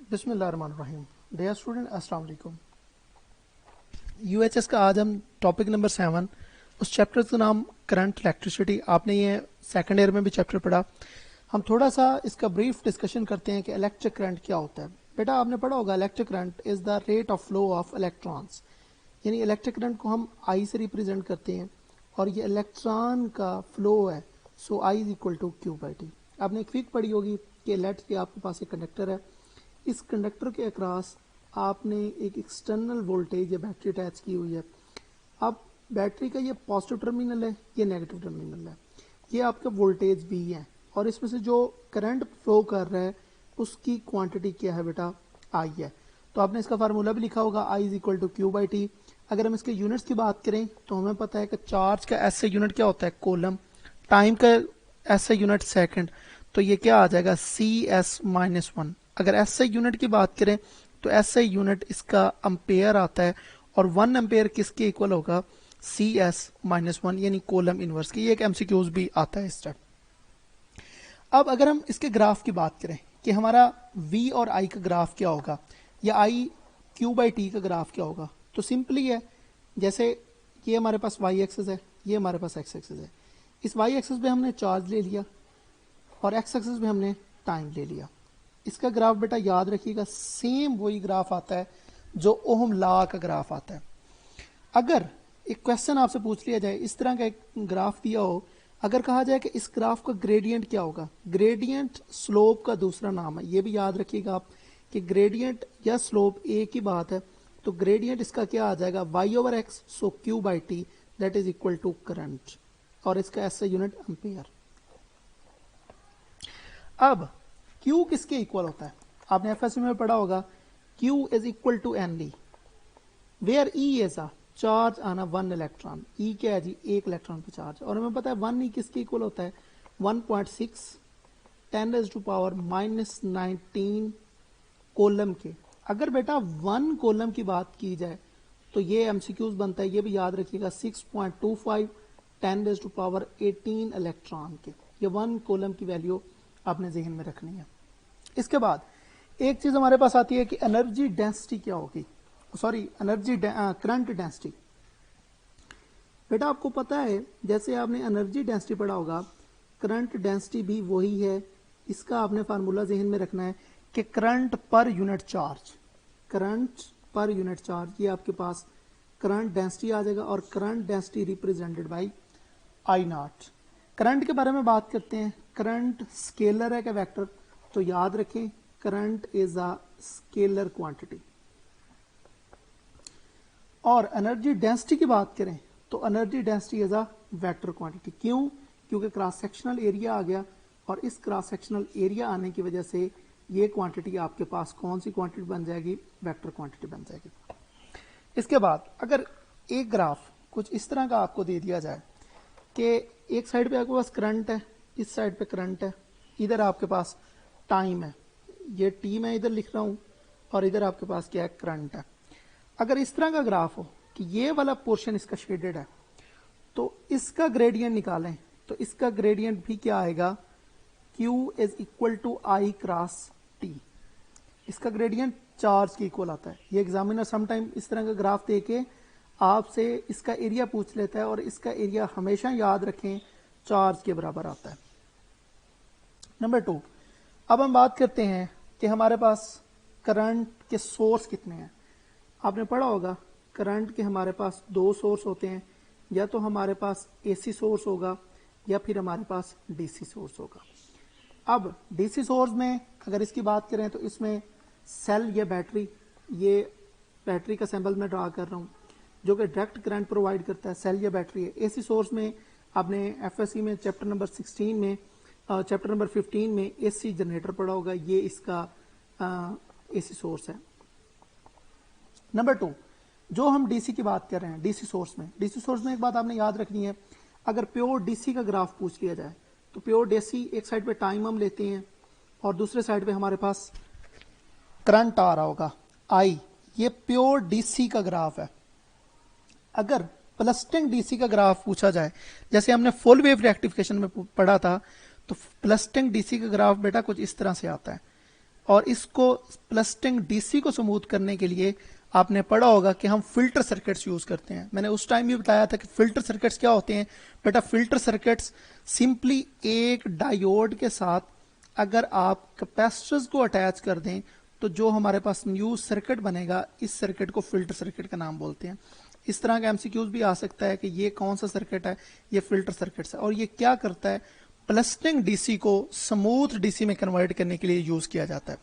बिस्मिल्लाहिर्रहमानिर्रहीम। Dear student, अस्सलाम वालेकुम। यूएचएस का आज हम टॉपिक नंबर 7, उस चैप्टर का नाम करंट इलेक्ट्रिसिटी। आपने ये सेकंड ईयर में भी चैप्टर पढ़ा। हम थोड़ा सा इसका ब्रीफ डिस्कशन करते हैं कि इलेक्ट्रिक करंट क्या होता है। बेटा आपने पढ़ा होगा electric current is the rate of flow of electrons, यानी इलेक्ट्रिक करंट को हम आई से रिप्रेजेंट करते हैं और ये इलेक्ट्रॉन का फ्लो है। So I is equal to Q by T. आपने एक फिक पढ़ी होगी कि लेट से आपके पास एक कंडक्टर है, इस कंडक्टर के अक्रॉस आपने एक एक्सटर्नल वोल्टेज या बैटरी अटैच की हुई है। अब बैटरी का ये पॉजिटिव टर्मिनल है, ये नेगेटिव टर्मिनल है, ये आपका वोल्टेज भी है और इसमें से जो करंट फ्लो कर रहा है उसकी क्वांटिटी क्या है बेटा, आई है। तो आपने इसका फार्मूला भी लिखा होगा, I is equal to Q by T. अगर हम इसके यूनिट्स की बात करें तो हमें पता है कि चार्ज का एसआई यूनिट क्या होता है, कूलम। टाइम का एसआई यूनिट सेकंड, तो ये क्या आ जाएगा, सी एस माइनस वन। अगर एसआई यूनिट की बात करें तो एसआई यूनिट इसका अम्पेयर आता है और 1 एम्पेयर किसके इक्वल होगा, सी एस माइनस वन, यानी कोलम इनवर्स की। ये एक एमसीक्यूज भी आता है इस टाइप। अब अगर हम इसके ग्राफ की बात करें कि हमारा v और i का ग्राफ क्या होगा या i q बाई टी का ग्राफ क्या होगा, तो सिंपली है, जैसे ये हमारे पास y एक्सिस है, ये हमारे पास x एक्सिस है। इस y एक्सिस पे हमने चार्ज ले लिया और x एक्सिस पे हमने टाइम ले लिया। इसका ग्राफ बेटा याद रखिएगा सेम वही ग्राफ आता है जो ओहम लॉ का ग्राफ आता है। अगर एक क्वेश्चन आपसे पूछ लिया जाए, इस तरह का एक ग्राफ दिया हो, अगर कहा जाए कि इस ग्राफ का ग्रेडियंट क्या होगा, ग्रेडियंट स्लोप का दूसरा नाम है, ये भी याद रखिएगा आप कि ग्रेडियंट या स्लोप एक ही बात है। तो ग्रेडियंट इसका क्या आ जाएगा, y over x, so q by t that is equal to current, और इसका एसआई यूनिट एम्पेयर। अब Q किसके इक्वल होता है, आपने एफएससी में पढ़ा होगा, Q is equal to n e, where E is a charge on a 1 electron. E क्या है जी, एक इलेक्ट्रॉन पे चार्ज, और हमें पता है 1 E किसके इक्वल होता है, 1.6 10⁻⁻19 कोलम के। अगर बेटा 1 कोलम की बात की जाए तो ये एमसीक्यूज बनता है, ये भी याद रखिएगा, 6.25 10⁻18 इलेक्ट्रॉन के। ये 1 कोलम की वैल्यू आपने जहन में रखनी है। इसके बाद एक चीज हमारे पास आती है कि एनर्जी डेंसिटी क्या होगी, सॉरी एनर्जी करंट डेंसिटी। बेटा आपको पता है, जैसे आपने एनर्जी डेंसिटी पढ़ा होगा, करंट डेंसिटी भी वही है। इसका आपने फार्मूला जहन में रखना है कि current per unit charge, current per unit charge, ये आपके पास करंट डेंसिटी आ जाएगा और current density represented by I not. Current के बारे में बात करते हैं, करंट स्केलर है क्या वेक्टर, तो याद रखें current is a scalar quantity. और एनर्जी डेंसिटी की बात करें तो energy density is a vector quantity. क्यों, क्योंकि क्रॉस सेक्शनल एरिया आ गया और इस क्रॉस सेक्शनल एरिया आने की वजह से ये क्वांटिटी आपके पास कौन सी क्वांटिटी बन जाएगी, वेक्टर क्वांटिटी बन जाएगी। इसके बाद अगर एक ग्राफ कुछ इस तरह का आपको दे दिया जाए कि एक साइड पे आपके पास करंट है, इस साइड पे करंट है, इधर आपके पास टाइम है, ये टी मैं इधर लिख रहा हूं और इधर आपके पास क्या है, करंट है। अगर इस तरह का ग्राफ हो कि ये वाला पोर्शन इसका शेडेड है, तो इसका ग्रेडियंट निकालें तो इसका ग्रेडियंट भी क्या आएगा, Q is equal to I cross t. इसका ग्रेडियंट चार्ज के इक्वल आता है। ये एग्जामिनर समटाइम इस तरह का ग्राफ देके आपसे इसका एरिया पूछ लेता है और इसका एरिया हमेशा याद रखें चार्ज के बराबर आता है। नंबर 2, अब हम बात करते हैं कि हमारे पास करंट के सोर्स कितने हैं। आपने पढ़ा होगा करंट के हमारे पास 2 सोर्स होते हैं, या तो हमारे पास एसी सोर्स होगा या फिर हमारे पास डीसी सोर्स होगा। अब डीसी सोर्स में अगर इसकी बात करें तो इसमें सेल या बैटरी, ये बैटरी का सैंपल मैं ड्रा कर रहा हूँ जो कि डायरेक्ट करंट प्रोवाइड करता है, सेल या बैटरी है। एसी सोर्स में आपने एफएससी में चैप्टर नंबर 16 में चैप्टर नंबर 15 में एसी जनरेटर पढ़ा होगा, ये इसका एसी सोर्स है। नंबर 2, जो हम डीसी की बात कर रहे हैं, डीसी सोर्स में एक बात आपने याद रखनी है, अगर प्योर डीसी का ग्राफ पूछ लिया जाए तो प्योर डीसी एक साइड पे टाइम हम लेते हैं और दूसरे साइड पे हमारे पास करंट आ रहा होगा आई, ये प्योर डीसी का ग्राफ है। अगर प्लस्टिंग डीसी का ग्राफ पूछा जाए, जैसे हमने फुल वेव रेक्टिफिकेशन में पढ़ा था, तो प्लस्टिंग डीसी का ग्राफ बेटा कुछ इस तरह से आता है और इसको प्लस्टिंग डीसी को स्मूथ करने के लिए आपने पढ़ा होगा कि हम फिल्टर सर्किट्स यूज करते हैं। मैंने उस टाइम भी बताया था कि फिल्टर सर्किट्स क्या होते हैं। बेटा फिल्टर सर्किट्स सिंपली एक डायोड के साथ अगर आप कैपेसिटर्स को अटैच कर दें तो जो हमारे पास न्यू सर्किट बनेगा, इस सर्किट को फिल्टर सर्किट का नाम बोलते हैं। इस तरह का एमसीक्यूज भी आ सकता है कि ये कौन सा सर्किट है, ये फिल्टर सर्किट है और ये क्या करता है, प्लस्टिंग डीसी को स्मूथ डीसी में कन्वर्ट करने के लिए यूज किया जाता है।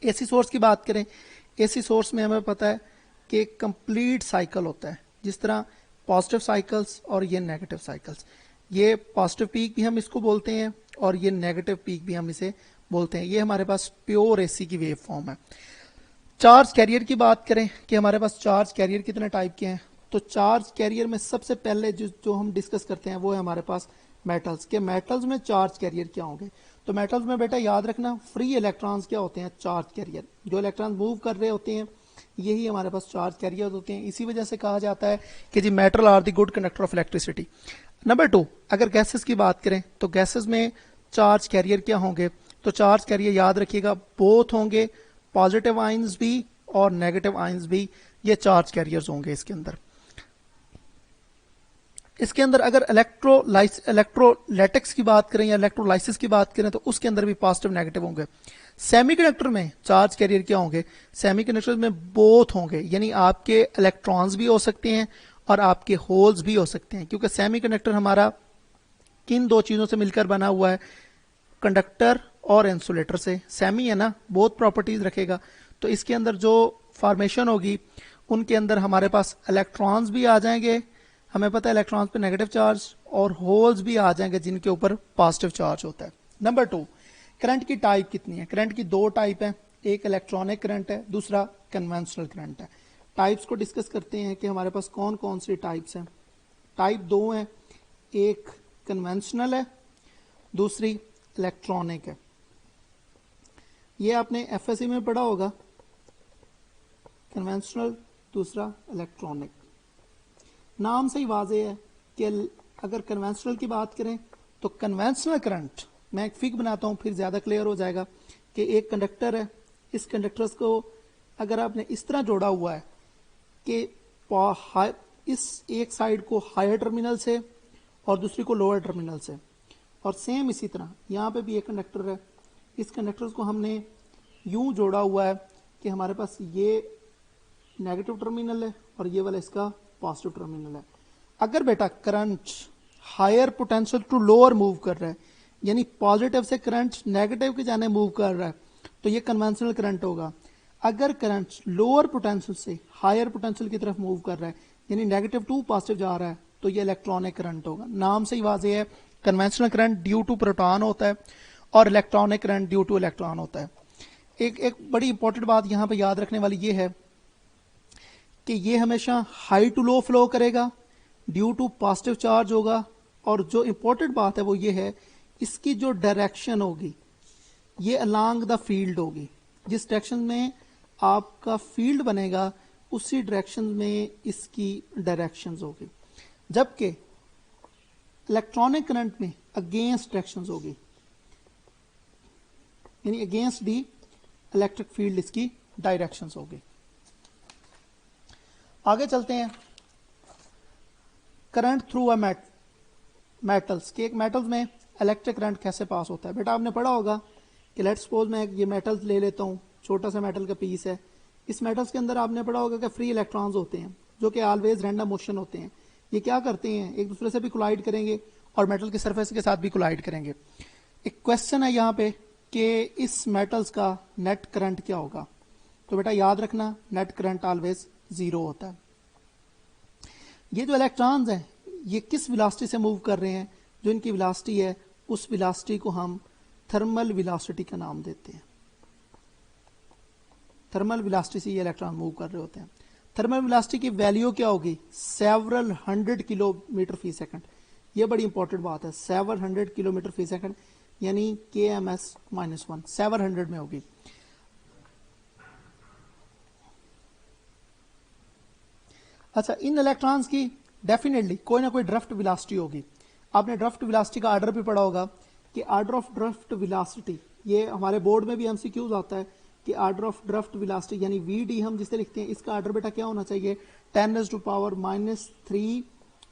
एसी सोर्स की बात करें, एसी सोर्स में हमें पता है कि एक कंप्लीट साइकिल होता है, जिस तरह पॉजिटिव साइकिल्स और ये नेगेटिव साइकिल्स। ये पॉजिटिव पीक भी हम इसको बोलते हैं और ये नेगेटिव पीक भी हम इसे बोलते हैं। ये हमारे पास प्योर एसी की वेव फॉर्म है। चार्ज कैरियर की बात करें कि हमारे पास चार्ज कैरियर कितने टाइप के हैं, तो चार्ज कैरियर में सबसे पहले जो हम डिस्कस करते हैं वो है हमारे पास मेटल्स के। मेटल्स में चार्ज कैरियर क्या होंगे, तो मेटल्स में बेटा याद रखना फ्री इलेक्ट्रॉन्स क्या होते हैं, चार्ज कैरियर। जो इलेक्ट्रॉन मूव कर रहे होते हैं यही हमारे पास चार्ज कैरियर होते हैं। इसी वजह से कहा जाता है कि जी metal are the good conductor of electricity. Number 2, अगर गैसेस की बात करें तो गैसेस में चार्ज कैरियर क्या होंगे, तो चार्ज कैरियर याद रखिएगा बोथ होंगे, पॉजिटिव आयंस भी और नेगेटिव आयंस भी, ये चार्ज कैरियर्स होंगे इसके अंदर। इसके अंदर अगर इलेक्ट्रोलाइटिक्स की बात करें या इलेक्ट्रोलाइसिस की बात करें तो उसके अंदर भी पॉजिटिव नेगेटिव होंगे। सेमीकंडक्टर में चार्ज कैरियर क्या होंगे, सेमीकंडक्टर में बोथ होंगे, यानी आपके इलेक्ट्रॉन्स भी हो सकते हैं और आपके होल्स भी हो सकते हैं, क्योंकि सेमीकंडक्टर हमारा किन दो चीजों से मिलकर बना हुआ है, कंडक्टर और इंसुलेटर से। सेमी है ना, बोथ प्रॉपर्टीज रखेगा, तो इसके अंदर जो फॉर्मेशन होगी उनके अंदर हमारे पास इलेक्ट्रॉन्स भी आ जाएंगे, हमें पता है इलेक्ट्रॉन्स पे नेगेटिव चार्ज, और होल्स भी आ जाएंगे जिनके ऊपर पॉजिटिव चार्ज होता है। नंबर 2, करंट की टाइप कितनी है, करंट की 2 टाइप है, एक इलेक्ट्रॉनिक करंट है, दूसरा कन्वेंशनल करंट है। टाइप्स को डिस्कस करते हैं कि हमारे पास कौन कौन सी टाइप्स हैं। टाइप 2 है, एक कन्वेंशनल है, दूसरी इलेक्ट्रॉनिक है। ये आपने एफएससी में पढ़ा होगा, कन्वेंशनल दूसरा इलेक्ट्रॉनिक। नाम से ही वाजे है कि अगर कन्वेंशनल की बात करें तो कन्वेंशनल करंट, मैं एक फिग बनाता हूं फिर ज्यादा क्लियर हो जाएगा कि एक कंडक्टर है, इस कंडक्टर्स को अगर आपने इस तरह जोड़ा हुआ है कि इस एक साइड को हायर टर्मिनल से और दूसरी को लोअर टर्मिनल से, और सेम इसी तरह यहाँ पे भी एक कंडक्टर है, इस कंडक्टर्स को हमने यूं जोड़ा हुआ है कि हमारे पास ये नेगेटिव टर्मिनल है और ये वाला इसका पॉजिटिव टर्मिनल है। अगर बेटा current higher potential to lower move कर रहा है, यानी पॉजिटिव से करंट नेगेटिव की जाने मूव कर रहा है, तो ये कन्वेंशनल करंट होगा। अगर करंट लोअर पोटेंशियल से हायर पोटेंशियल की तरफ मूव कर रहा है, यानी नेगेटिव टू पॉजिटिव जा रहा है, तो ये इलेक्ट्रॉनिक करंट होगा। नाम से ही वाज़ेह है, conventional current due to proton होता है और electronic current due to electron होता है। एक बड़ी इंपॉर्टेंट बात यहां पे याद रखने वाली ये है कि ये हमेशा हाई टू लो फ्लो करेगा, ड्यू टू पॉजिटिव चार्ज होगा, और जो इंपॉर्टेंट बात है वो ये है इसकी जो डायरेक्शन होगी ये अलोंग द फील्ड होगी। जिस डायरेक्शन में आपका फील्ड बनेगा उसी डायरेक्शन में इसकी डायरेक्शंस होगी, जबकि इलेक्ट्रॉनिक करंट में अगेंस्ट डायरेक्शंस होगी, यानी अगेंस्ट दी इलेक्ट्रिक फील्ड इसकी डायरेक्शंस होगी। आगे चलते हैं, करंट थ्रू अ मेटल्स के। एक मेटल्स में इलेक्ट्रिक करंट कैसे पास होता है, बेटा आपने पढ़ा होगा कि लेट्स सपोज मैं ये मेटल्स ले लेता हूँ, छोटा सा मेटल का पीस है, इस मेटल्स के अंदर आपने पढ़ा होगा कि फ्री इलेक्ट्रॉन्स होते हैं जो कि ऑलवेज रैंडम मोशन होते हैं। ये क्या करते हैं, एक दूसरे से भी कोलाइड करेंगे और मेटल के सरफेस के साथ भी कोलाइड करेंगे। एक क्वेश्चन है यहाँ पे कि इस मेटल्स का नेट करंट क्या होगा, तो बेटा याद रखना नेट करंट ऑलवेज 0 होता है। ये जो इलेक्ट्रॉन्स हैं ये किस वेलोसिटी से मूव कर रहे हैं, जो इनकी वेलोसिटी है उस वेलोसिटी को हम थर्मल वेलोसिटी का नाम देते हैं। थर्मल वेलोसिटी से ये इलेक्ट्रॉन मूव कर रहे होते हैं। थर्मल वेलोसिटी की वैल्यू क्या होगी, सेवरल 100 किलोमीटर फी सेकंड। ये बड़ी इंपॉर्टेंट बात है, 700 किलोमीटर फी सेकंड, यानी kms-1 700 में होगी। अच्छा, इन इलेक्ट्रॉन्स की डेफिनेटली कोई ना कोई ड्रिफ्ट वेलोसिटी होगी। आपने ड्रिफ्ट वेलोसिटी का आर्डर भी पढ़ा होगा कि आर्डर ऑफ ड्रिफ्ट वेलोसिटी ये हमारे बोर्ड में भी एमसीक्यूज आता है कि आर्डर ऑफ ड्राफ्ट वेलोसिटी यानी वीडी हम जिसे लिखते हैं, इसका आर्डर बेटा क्या होना चाहिए, 10⁻³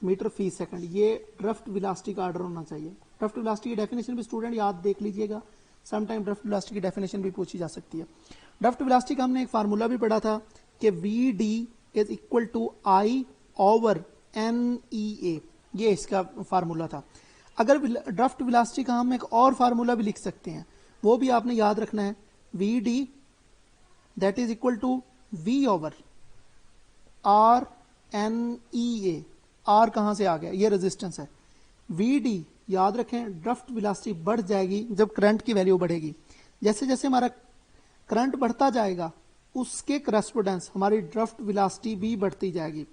मीटर फी सेकंड। ये ड्राफ्ट वेलोसिटी का आर्डर होना चाहिए। ड्राफ्ट वेलोसिटी की डेफिनेशन भी स्टूडेंट याद देख लीजिएगा, समटाइम ड्राफ्ट वेलोसिटी की डेफिनेशन भी पूछी जा सकती है। ड्राफ्ट वेलोसिटी का हमने एक फार्मूला भी पढ़ा था कि VD is equal to I/NEA, ये इसका फार्मूला था। अगर ड्राफ्ट वेलोसिटी का हम एक और फार्मूला भी लिख सकते हैं, वो भी आपने याद रखना है, VD that is equal to V/RNEA। R कहां से आ गया, ये रेजिस्टेंस है। VD याद रखें, ड्राफ्ट वेलोसिटी बढ़ जाएगी जब करंट की वैल्यू बढ़ेगी। जैसे जैसे हमारा करंट बढ़ता जाएगा उसके करस्पोंडेंस हमारी ड्राफ्ट वेलोसिटी भी बढ़ती जाएगी,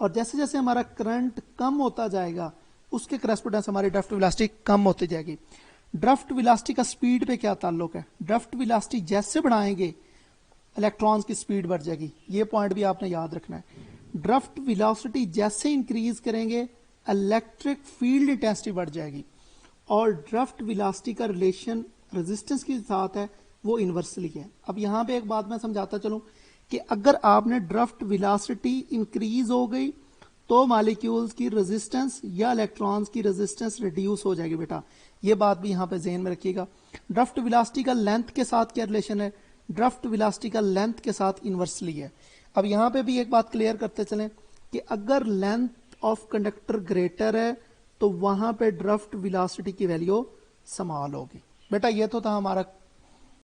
और जैसे जैसे हमारा करंट कम होता जाएगा उसके करस्पोंडेंस हमारी ड्राफ्ट वेलोसिटी कम होती जाएगी। ड्राफ्ट वेलोसिटी का स्पीड पे क्या ताल्लुक है, ड्राफ्ट वेलोसिटी जैसे बढ़ाएंगे इलेक्ट्रॉन्स की स्पीड बढ़ जाएगी, ये पॉइंट भी आपने याद रखना है। ड्राफ्ट वेलोसिटी जैसे इंक्रीज करेंगे इलेक्ट्रिक फील्ड इंटेंसिटी बढ़ जाएगी, और ड्राफ्ट वेलोसिटी का रिलेशन रेजिस्टेंस के साथ है वो इन्वर्सली है। अब यहाँ पे एक बात मैं समझाता चलूं कि अगर आपने ड्राफ्ट वेलोसिटी इंक्रीज हो गई तो मॉलिक्यूल्स की रेजिस्टेंस या इलेक्ट्रॉन्स की रेजिस्टेंस रिड्यूस हो जाएगी बेटा, ये बात भी यहाँ पे ज़हन में रखिएगा। ड्राफ्ट वेलोसिटी का लेंथ के साथ क्या रिलेशन है, ड्राफ्ट वेलोसिटी का लेंथ के साथ इन्वर्सली है। अब यहाँ पे भी एक बात क्लियर करते चलें कि अगर लेंथ ऑफ कंडक्टर ग्रेटर है तो वहां पे ड्राफ्ट वेलोसिटी की वैल्यू स्मॉल होगी। बेटा ये तो था हमारा